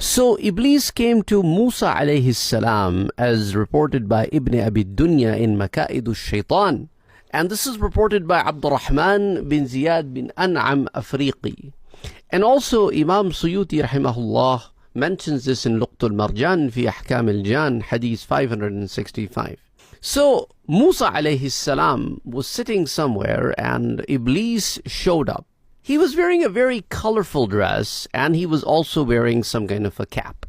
So Iblees came to Musa alayhi salam, as reported by Ibn Abi Dunya in Maka'id al-Shaytan. And this is reported by Abdurrahman bin Ziyad bin An'am Afriqi. And also Imam Suyuti rahimahullah mentions this in Luqt al-Marjan fi Ahkam al-Jan, hadith 565. So Musa alayhi salam was sitting somewhere and Iblees showed up. He was wearing a very colorful dress and he was also wearing some kind of a cap.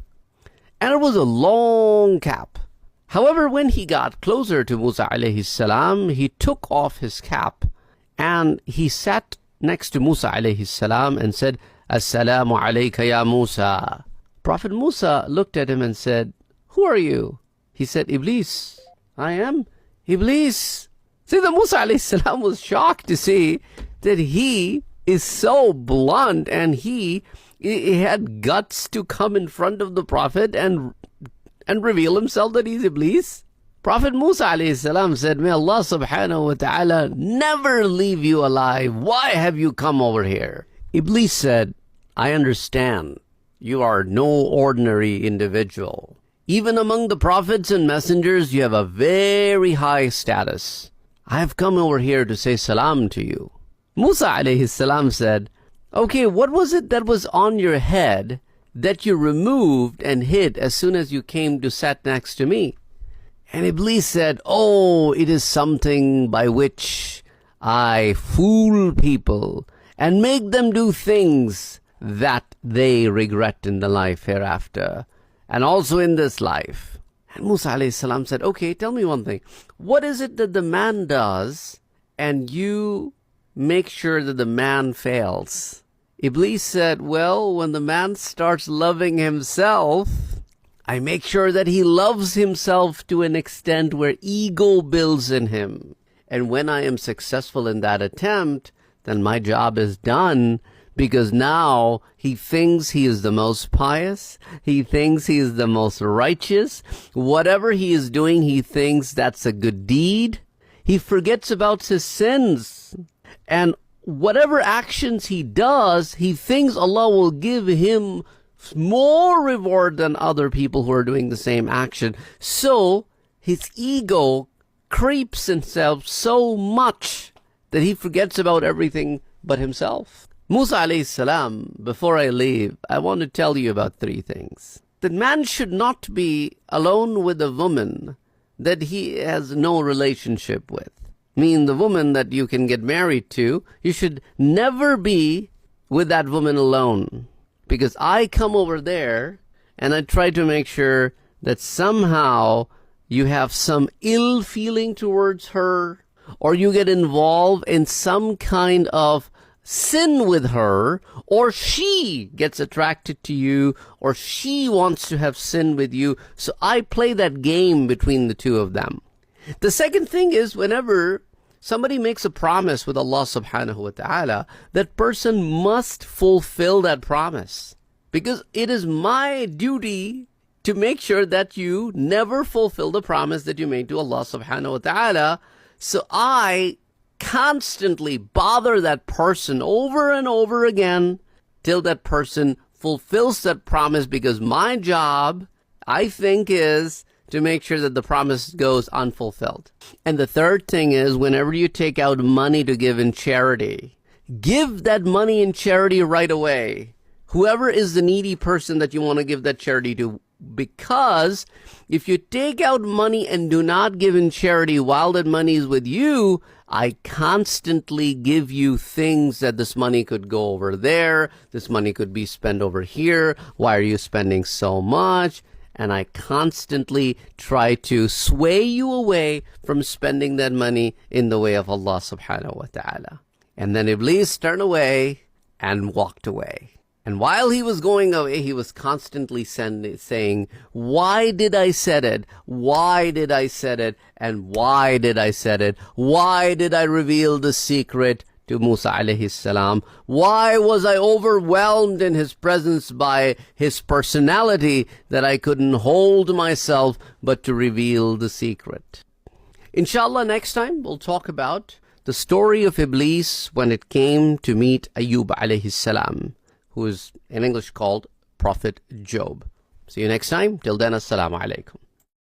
And it was a long cap. However, when he got closer to Musa alayhi salam, he took off his cap and he sat next to Musa alayhi salam and said, "Assalamu alayka ya Musa." Prophet Musa looked at him and said, "Who are you?" He said, "Iblees." "I am Iblees." See, the Musa alayhi salam was shocked to see that he is so blunt and he had guts to come in front of the Prophet and reveal himself that he's Iblees. Prophet Musa alayhi salam said, "May Allah subhanahu wa ta'ala never leave you alive. Why have you come over here?" Iblees said, "I understand. You are no ordinary individual. Even among the prophets and messengers, you have a very high status. I have come over here to say salam to you." Musa alayhi salam said, "Okay, what was it that was on your head that you removed and hid as soon as you came to sit next to me?" And Iblees said, "Oh, it is something by which I fool people and make them do things that they regret in the life hereafter and also in this life." And Musa alayhi salam said, "Okay, tell me one thing. What is it that the man does and you make sure that the man fails?" Iblees said, "Well, when the man starts loving himself, I make sure that he loves himself to an extent where ego builds in him. And when I am successful in that attempt, then my job is done, because now he thinks he is the most pious. He thinks he is the most righteous. Whatever he is doing, he thinks that's a good deed. He forgets about his sins. And whatever actions he does, he thinks Allah will give him more reward than other people who are doing the same action. So his ego creeps himself so much that he forgets about everything but himself." Musa alayhi salam, before I leave, I want to tell you about three things. That man should not be alone with a woman that he has no relationship with. Meaning the woman that you can get married to, you should never be with that woman alone. Because I come over there and I try to make sure that somehow you have some ill feeling towards her, or you get involved in some kind of sin with her, or she gets attracted to you, or she wants to have sin with you. So I play that game between the two of them. The second thing is, whenever somebody makes a promise with Allah subhanahu wa ta'ala, that person must fulfill that promise. Because it is my duty to make sure that you never fulfill the promise that you made to Allah subhanahu wa ta'ala. So I constantly bother that person over and over again till that person fulfills that promise, because my job, I think, is to make sure that the promise goes unfulfilled. And the third thing is, whenever you take out money to give in charity, give that money in charity right away. Whoever is the needy person that you want to give that charity to, because if you take out money and do not give in charity while that money is with you, I constantly give you things that this money could go over there, this money could be spent over here, why are you spending so much? And I constantly try to sway you away from spending that money in the way of Allah subhanahu wa ta'ala. And then Iblees turned away and walked away. And while he was going away, he was constantly saying, "Why did I said it? Why did I said it? And why did I said it? Why did I reveal the secret to Musa alayhi salam? Why was I overwhelmed in his presence by his personality that I couldn't hold myself but to reveal the secret?" Inshallah, next time we'll talk about the story of Iblees when it came to meet Ayub alayhi salam, who is in English called Prophet Job. See you next time. Till then, assalamu alaikum.